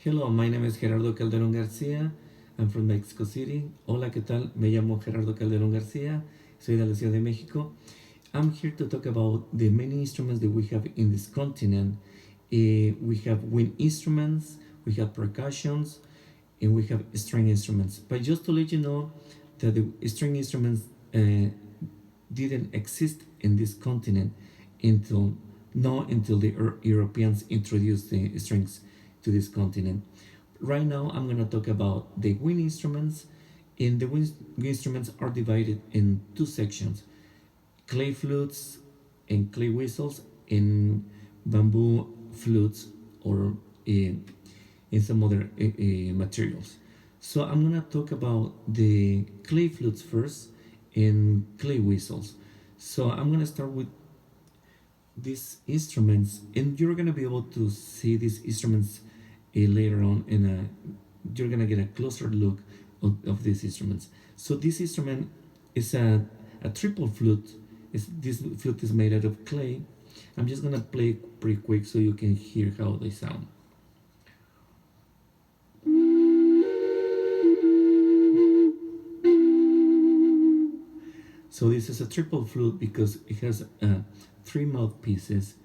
Hello, my name is Gerardo Calderon García. I'm from Mexico City. Hola, ¿qué tal? Me llamo Gerardo Calderon García. Soy de la Ciudad de México. I'm here to talk about the many instruments that we have in this continent. We have wind instruments, we have percussions, and we have string instruments. But just to let you know that the string instruments didn't exist in this continent until the Europeans introduced the strings to this continent. Right now, I'm going to talk about the wind instruments, and the wind instruments are divided in two sections: clay flutes and clay whistles, and bamboo flutes or in some other materials. So I'm gonna talk about the clay flutes first and clay whistles. So I'm gonna start with these instruments, and you're gonna be able to see these instruments later on, and you're gonna get a closer look of these instruments. So this instrument is a triple flute. This flute is made out of clay. I'm just gonna play pretty quick so you can hear how they sound. So this is a triple flute because it has three mouthpieces,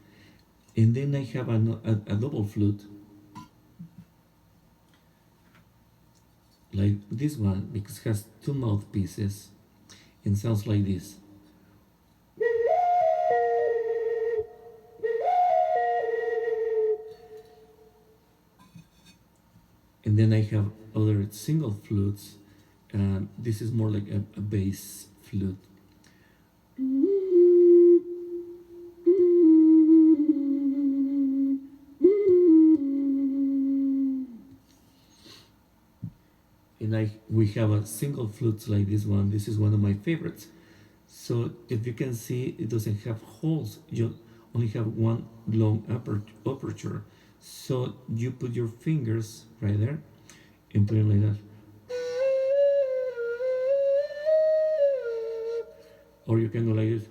and then I have a double flute like this one because it has two mouthpieces and sounds like this. And then I have other single flutes. This is more like a bass flute. And we have a single flutes like this one. This is one of my favorites. So if you can see, it doesn't have holes. You only have one long aperture. So you put your fingers right there and play like that. Or you can go like this.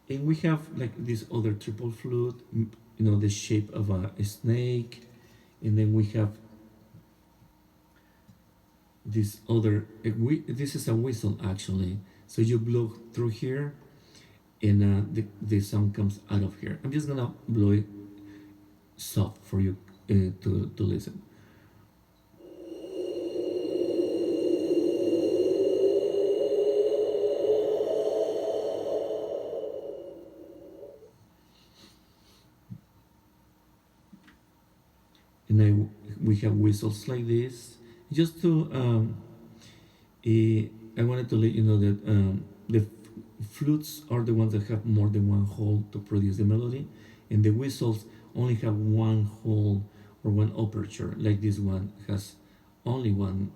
And we have like this other triple flute, the shape of a snake. And then we have this other, this is a whistle actually. So you blow through here, and the sound comes out of here. I'm just gonna blow it soft for you to listen. And we have whistles like this. Just to, I wanted to let you know that the flutes are the ones that have more than one hole to produce the melody, and the whistles only have one hole or one aperture. Like this one has only one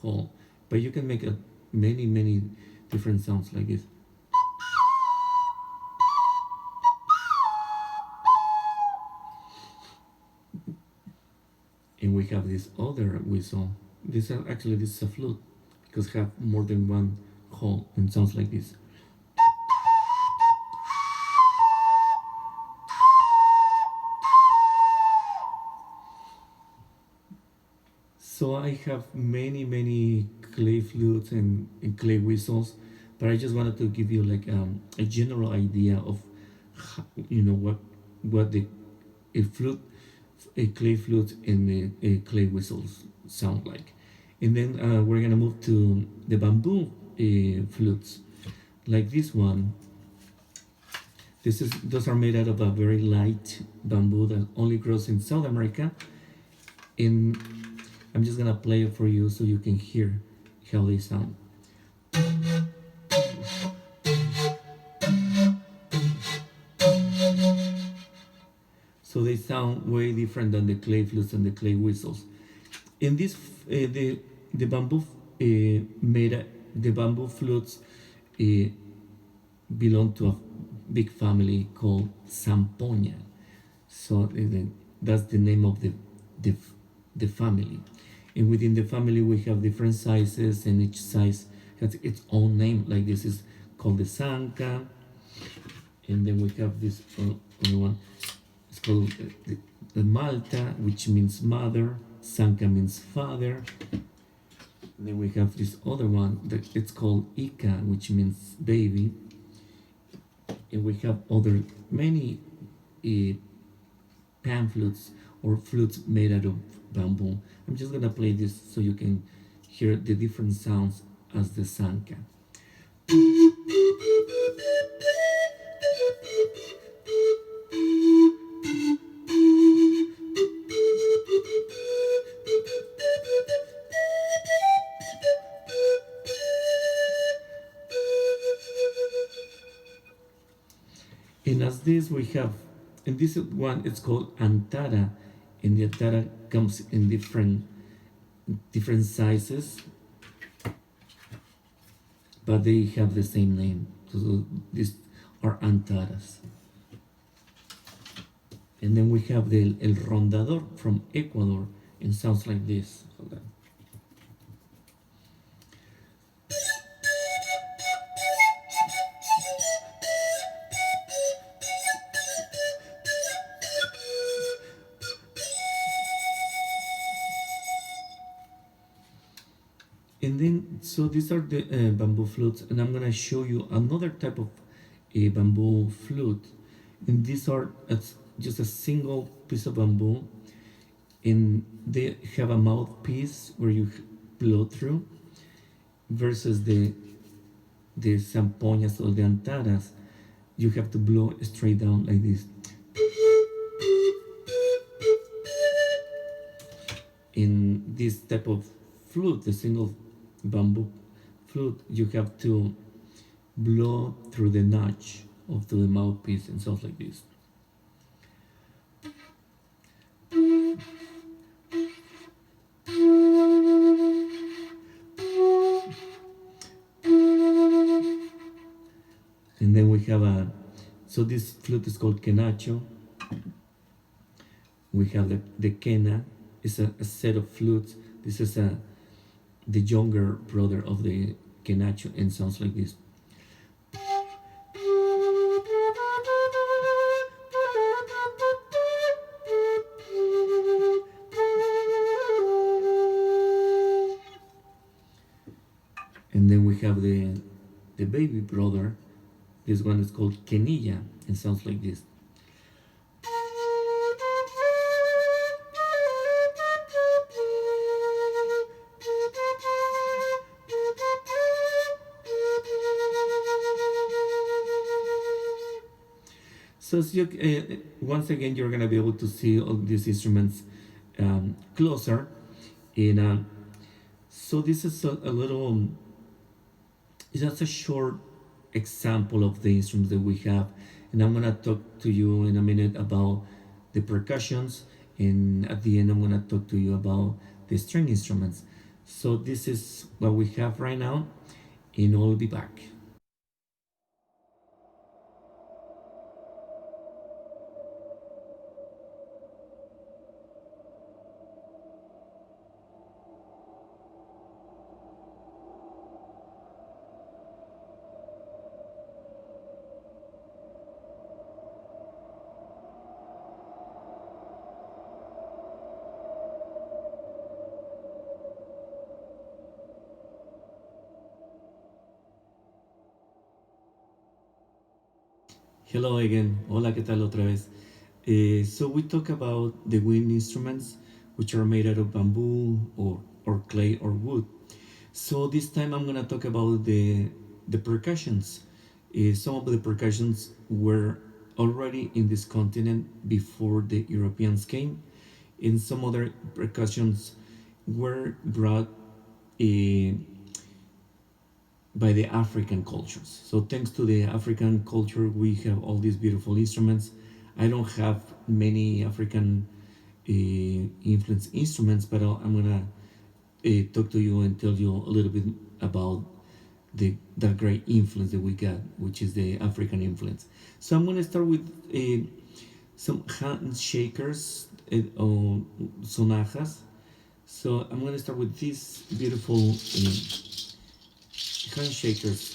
hole, but you can make many different sounds like this. And we have this other whistle. This is a flute because have more than one hole and sounds like this. So I have many clay flutes and clay whistles, but I just wanted to give you like a general idea of how, what a clay flute and a clay whistles sound like. And then we're gonna move to the bamboo flutes, like this one. Those are made out of a very light bamboo that only grows in South America. And I'm just gonna play it for you so you can hear how they sound. So they sound way different than the clay flutes and the clay whistles. In this, the bamboo the bamboo flutes belong to a big family called Zampoña. So that's the name of the family. And within the family, we have different sizes, and each size has its own name. Like this is called the Zanca, And then we have this other one. It's called the Malta, which means mother. Sanka means father. And then we have this other one that it's called Ika, which means baby. And we have other many pan flutes or flutes made out of bamboo. I'm just gonna play this so you can hear the different sounds as the Sanka. And as this we have, and this one it's called Antara, and the Antara comes in different sizes, but they have the same name. So these are Antaras. And then we have the El Rondador from Ecuador, and sounds like this. Hold on. And then, so these are the bamboo flutes, and I'm gonna show you another type of bamboo flute. And these are just a single piece of bamboo, and they have a mouthpiece where you blow through, versus the zampoñas or the antaras, you have to blow straight down like this. In this type of flute, the single bamboo flute, you have to blow through the notch of the mouthpiece and sounds like this. And then we have so this flute is called quenacho. We have the quena. It's a set of flutes. This is the younger brother of the quenacho, and sounds like this. And then we have the baby brother. This one is called quenilla, and sounds like this. So once again, you're gonna be able to see all these instruments closer. And so this is a little, it's just a short example of the instruments that we have. And I'm gonna talk to you in a minute about the percussions, and at the end I'm gonna talk to you about the string instruments. So this is what we have right now, and I'll be back. Hello again. Hola, ¿qué tal otra vez? So we talk about the wind instruments, which are made out of bamboo or clay or wood. So this time I'm gonna talk about the percussions. Some of the percussions were already in this continent before the Europeans came, and some other percussions were brought by the African cultures. So thanks to the African culture, we have all these beautiful instruments. I don't have many African influence instruments, but I'm gonna talk to you and tell you a little bit about that great influence that we got, which is the African influence. So I'm gonna start with some hand shakers or sonajas. So I'm gonna start with these beautiful hand shakers.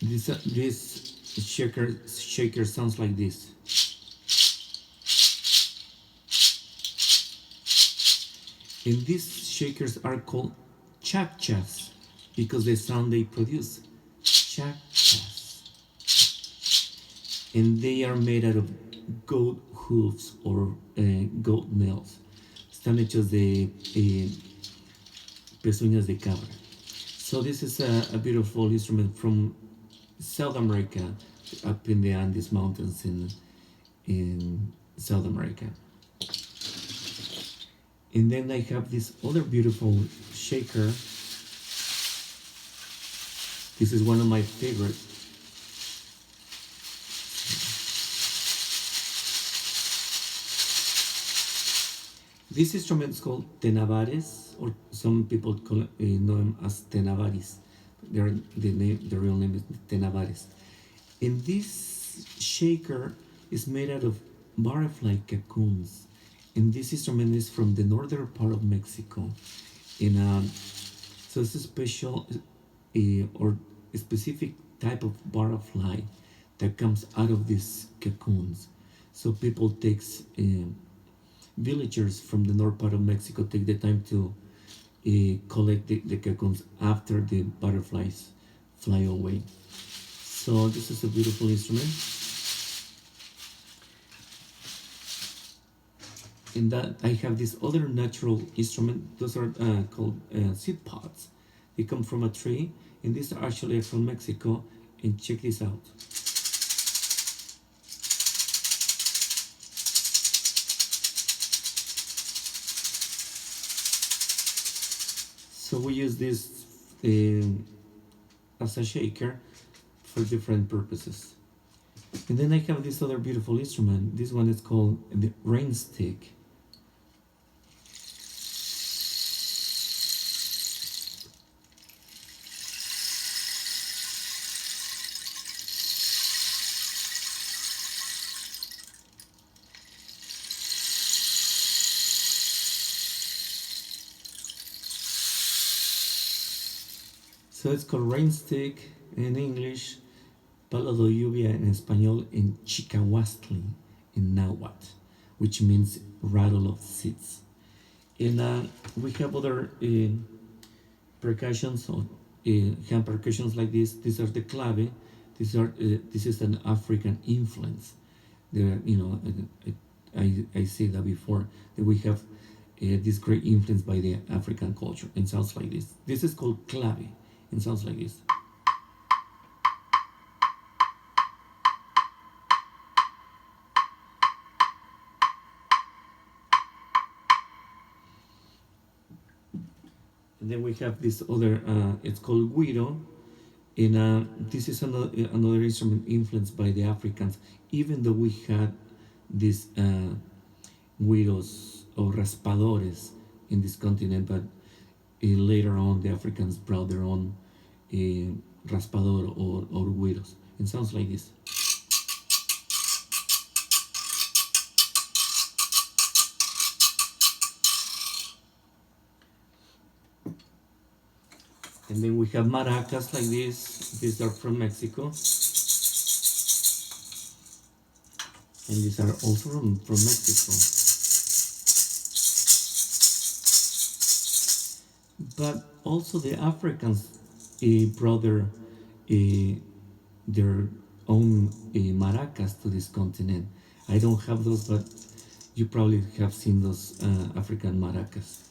This shaker sounds like this. And these shakers are called chakchas because the sound they produce. Chakchas. And they are made out of goat hooves or goat nails. Están hechos de pezuñas de cabra. So this is a beautiful instrument from South America, up in the Andes Mountains in South America. And then I have this other beautiful shaker. This is one of my favorite. This instrument is called tenavares, or some people know them as tenavaris. The real name is tenavares. And this shaker is made out of butterfly cocoons. And this instrument is from the northern part of Mexico. And so it's a special or a specific type of butterfly that comes out of these cocoons. So people takes villagers from the north part of Mexico take the time to collect the cocoons after the butterflies fly away. So this is a beautiful instrument. In that I have this other natural instrument. Those are called seed pods. They come from a tree, and these are actually from Mexico. And check this out. So we use this as a shaker for different purposes. And then I have this other beautiful instrument. This one is called the rain stick. So it's called rain stick in English, palo de lluvia in Español, and chicahuastli in Nahuatl, which means rattle of seeds. And we have other percussions or hand percussions like this. These are the clave. This is an African influence. There, I say that before that we have this great influence by the African culture. And sounds like this. This is called clave. It sounds like this. And then we have this other, it's called guiro. And this is another instrument influenced by the Africans, even though we had these guiros or raspadores in this continent, but later on the Africans brought their own raspador or guiros. It sounds like this. And then we have maracas like this. These are from Mexico. And these are also from Mexico. But also the Africans brought their own maracas to this continent. I don't have those, but you probably have seen those African maracas.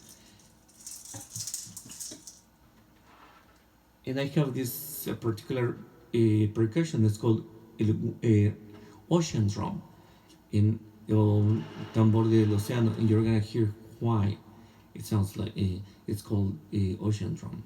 And I have this particular percussion that's called ocean drum in tambor del océano, and you're gonna hear why it sounds like it's called ocean drum.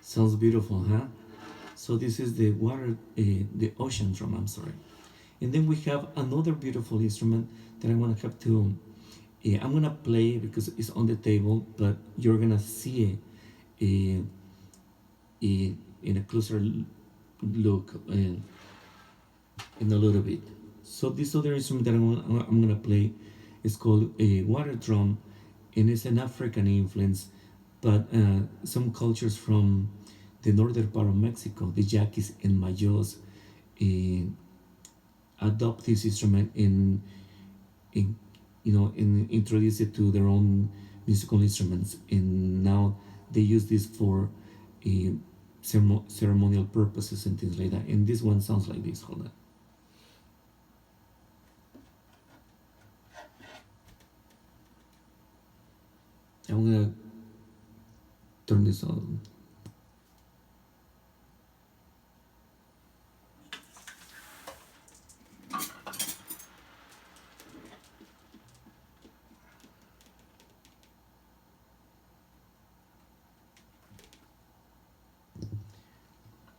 Sounds beautiful, huh? So this is the ocean drum, I'm sorry. And then we have another beautiful instrument that I'm gonna have to. I'm gonna play because it's on the table, but you're gonna see it in a closer look in a little bit. So this other instrument that I'm gonna play is called a water drum, and it's an African influence, but some cultures from the northern part of Mexico, the Yaquis and Mayos, uh, adopt this instrument in introduce it to their own musical instruments, and now they use this for uh, ceremonial purposes and things like that. And this one sounds like this. Hold on. I'm gonna turn this on.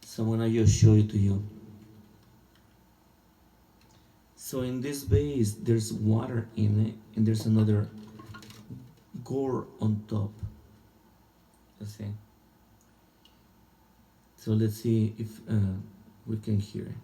So I'm gonna just show it to you. So in this vase, there's water in it, and there's another gourd on top. Let's see. So let's see if we can hear it.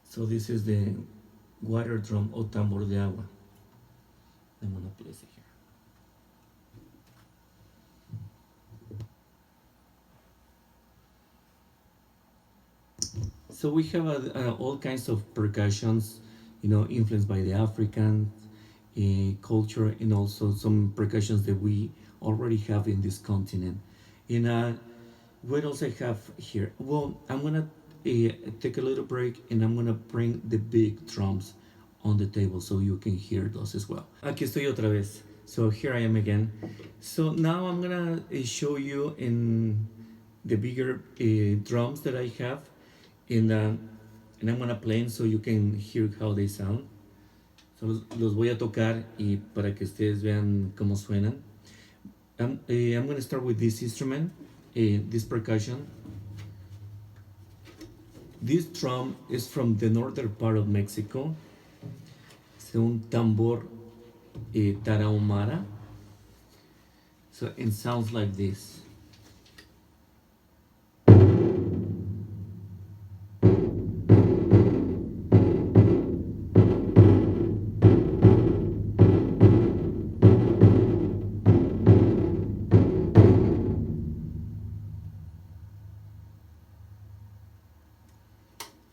So this is the water drum o tambor de agua. I'm gonna place it here. So we have all kinds of percussions, influenced by the African culture, and also some percussions that we already have in this continent. And what else I have here? Well, I'm gonna take a little break, and I'm gonna bring the big drums on the table so you can hear those as well. Aquí estoy otra vez. So here I am again. So now I'm gonna show you in the bigger drums that I have, and I'm gonna play them so you can hear how they sound. So los voy a tocar y para que ustedes vean cómo suenan. I'm gonna start with this instrument, this percussion. This drum is from the northern part of Mexico. Es un tambor tarahumara. So it sounds like this.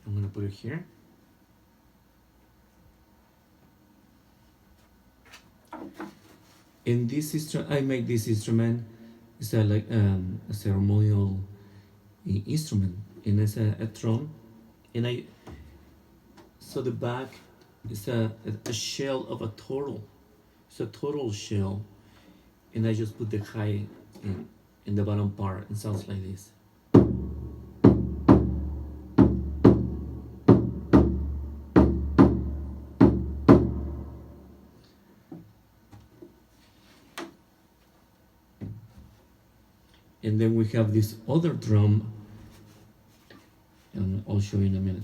I'm gonna put it here. In this instrument, I make this instrument. It's like a ceremonial instrument, and it's a drum. And so the back is a shell of a turtle. It's a turtle shell, and I just put the high in the bottom part. It sounds like this. And then we have this other drum, and I'll show you in a minute.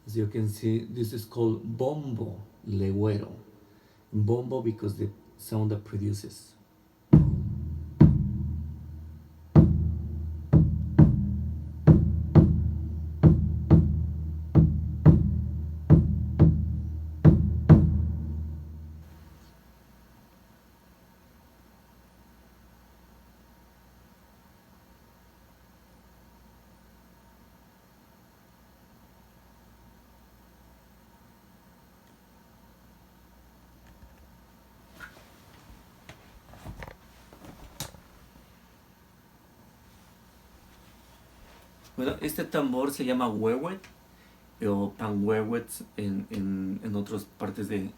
As you can see, this is called bombo legüero. Bombo because the sound that produces. Bueno, este tambor se llama huehuet o panhuehuet en otras partes de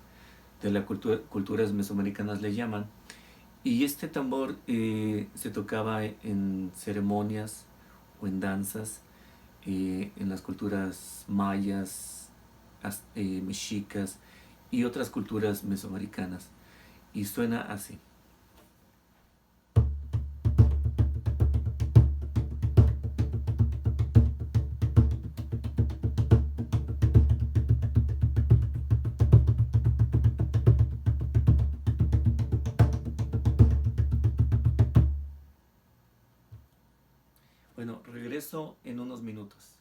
la culturas mesoamericanas le llaman. Y este tambor se tocaba en ceremonias o en danzas en las culturas mayas, mexicas y otras culturas mesoamericanas. Y suena así. Bueno, regreso en unos minutos.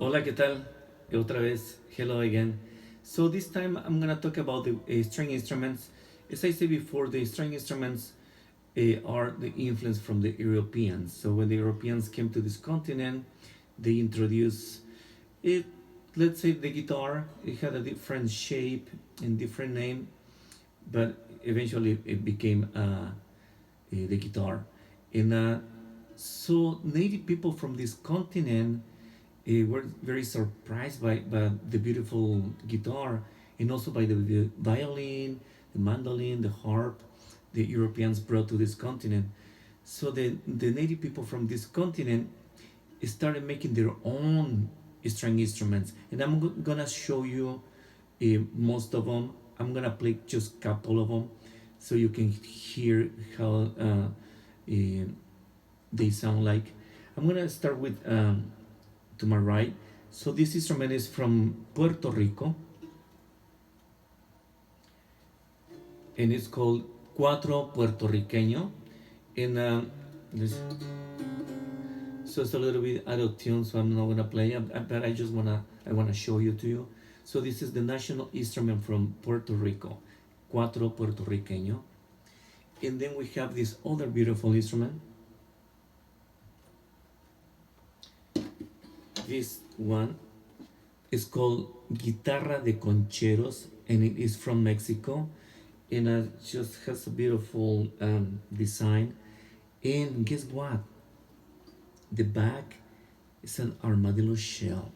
Hola, ¿qué tal? Otra vez, hello again. So this time I'm gonna talk about the string instruments. As I said before, the string instruments are the influence from the Europeans. So when the Europeans came to this continent, they introduced it. Let's say the guitar. It had a different shape and different name, but eventually it became the guitar. And so native people from this continent were very surprised by the beautiful guitar and also by the violin, the mandolin, the harp the Europeans brought to this continent. So the native people from this continent started making their own string instruments. And I'm gonna show you most of them. I'm gonna play just a couple of them so you can hear how they sound like. I'm gonna start with to my right. So this instrument is from Puerto Rico and it's called Cuatro Puertorriqueño. And so it's a little bit out of tune, so I'm not gonna play it, but I wanna show you to you. So this is the national instrument from Puerto Rico, Cuatro Puertorriqueño. And then we have this other beautiful instrument. This one is called Guitarra de Concheros, and it is from Mexico, and it just has a beautiful design. And guess what? The back is an armadillo shell,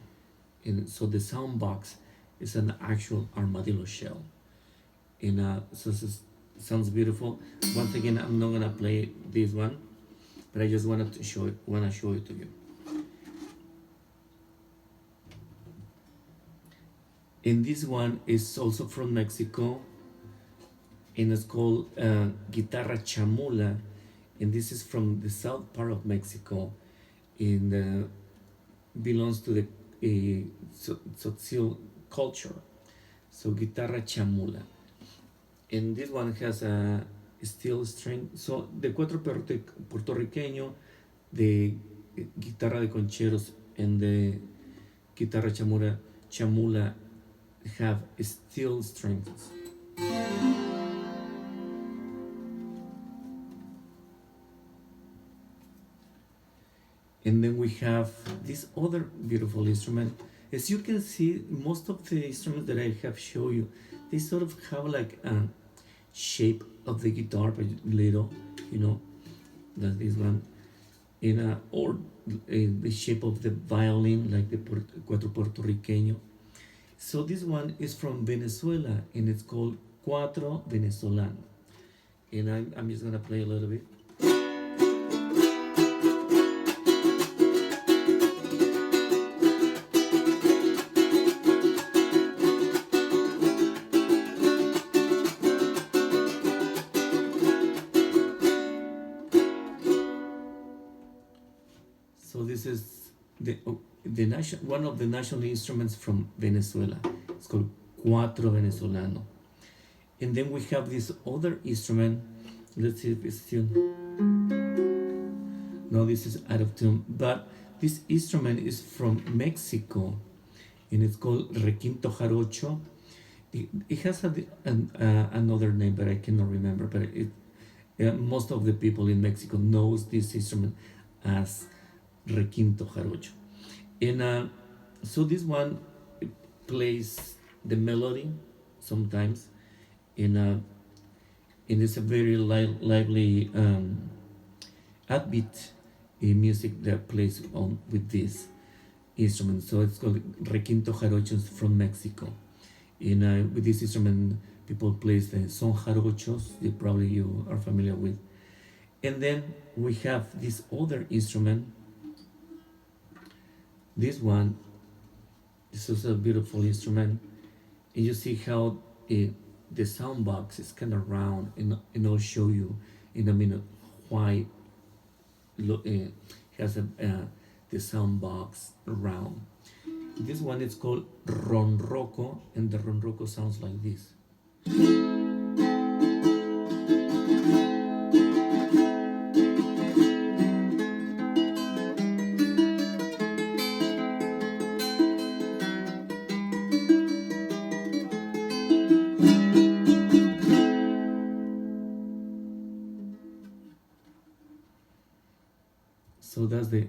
and so the sound box is an actual armadillo shell. And so this sounds beautiful. Once again, I'm not gonna play this one, but I just wanted to show it. Wanna show it to you. And this one is also from Mexico, and it's called Guitarra Chamula, and this is from the south part of Mexico, and belongs to the Tzotzil culture. So Guitarra Chamula, and this one has a steel string. So the Cuatro Puertorriqueño, the Guitarra de Concheros, and the Guitarra Chamula have steel strings. And then we have this other beautiful instrument. As you can see, most of the instruments that I have shown you, they sort of have like a shape of the guitar, but little, you know, that this one, or the shape of the violin, like the Cuatro Puertorriqueño. So this one is from Venezuela, and it's called cuatro venezolano. And I'm just gonna play a little bit. So this is one of the national instruments from Venezuela. It's called cuatro venezolano. And then we have this other instrument. Let's see if it's tuned. No, this is out of tune. But this instrument is from Mexico, and it's called requinto jarocho. It has another name, but I cannot remember. But most of the people in Mexico knows this instrument as requinto jarocho. And so this one plays the melody sometimes, and it's a very lively upbeat music that plays on with this instrument. So it's called requinto jarochos from Mexico. And with this instrument, people play the son jarochos. You are familiar with. And then we have this other instrument. This one, this is a beautiful instrument, and you see how the sound box is kind of round, and I'll show you in a minute why it has the sound box round. This one is called ronroco, and the ronroco sounds like this. So that's the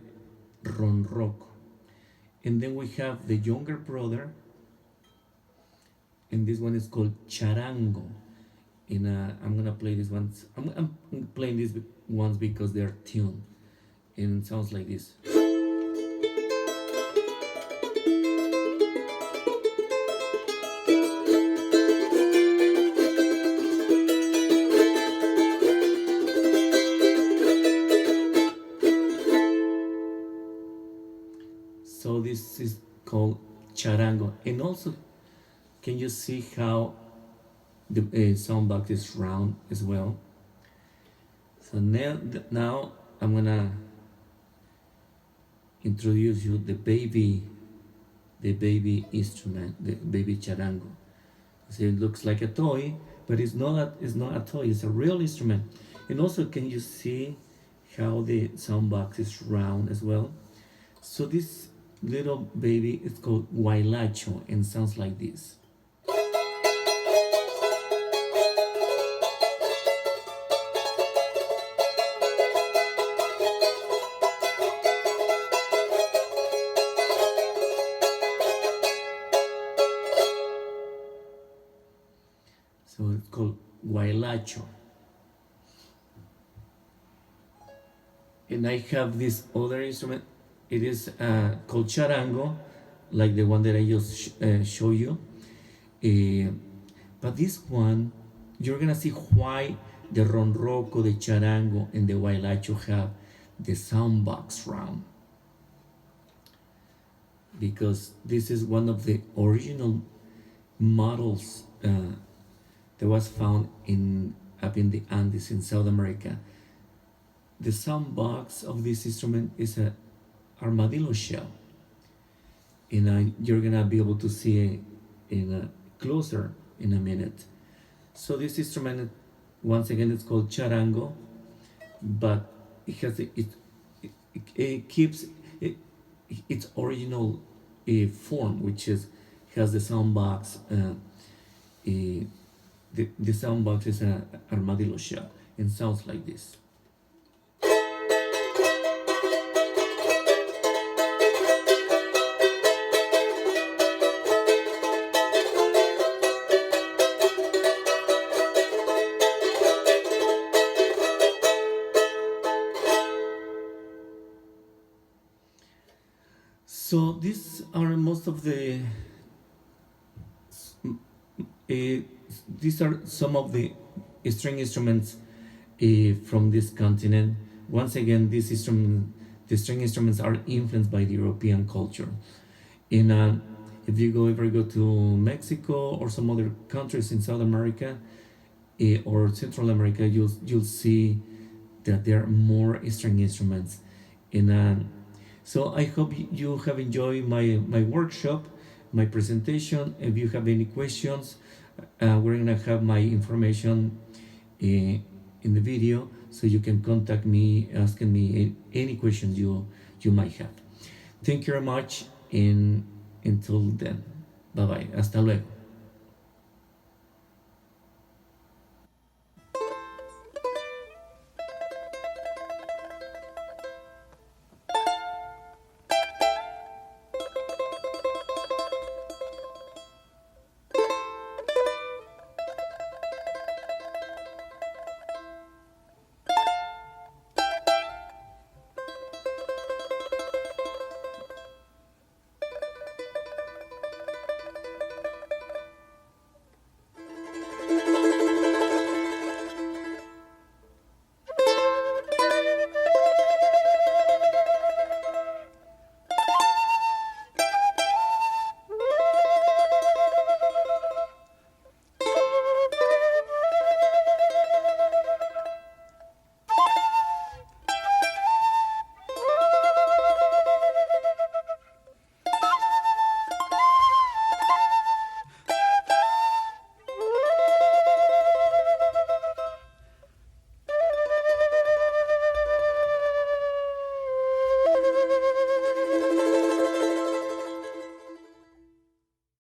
ronroco. And then we have the younger brother, and this one is called charango. And I'm gonna play this one. I'm playing these ones because they're tuned, and it sounds like this. So this is called charango. And also, can you see how the sound box is round as well? So now I'm gonna introduce you the baby instrument, the baby charango. So it looks like a toy, but it's not a toy. It's a real instrument. And also, can you see how the sound box is round as well? So this little baby is called huaylacho and sounds like this. So it's called huaylacho. And I have this other instrument. It is called charango, like the one that I just show you. But this one, you're gonna see why the ronroco, the charango, and the huaylacho have the sound box round. Because this is one of the original models that was found up in the Andes in South America. The sound box of this instrument is a armadillo shell, and you're gonna be able to see it closer in a minute. So this instrument, once again, it's called charango, but it has it keeps its original form, which has the sound box. The sound box is an armadillo shell and sounds like this. So these are most of the Uh, these are some of the string instruments from this continent. Once again, the string instruments are influenced by the European culture. In If you ever go to Mexico or some other countries in South America or Central America, you'll see that there are more string instruments. In So I hope you have enjoyed my workshop, my presentation. If you have any questions, we're gonna have my information in the video, so you can contact me asking me any questions you might have. Thank you very much, and until then, bye bye. Hasta luego.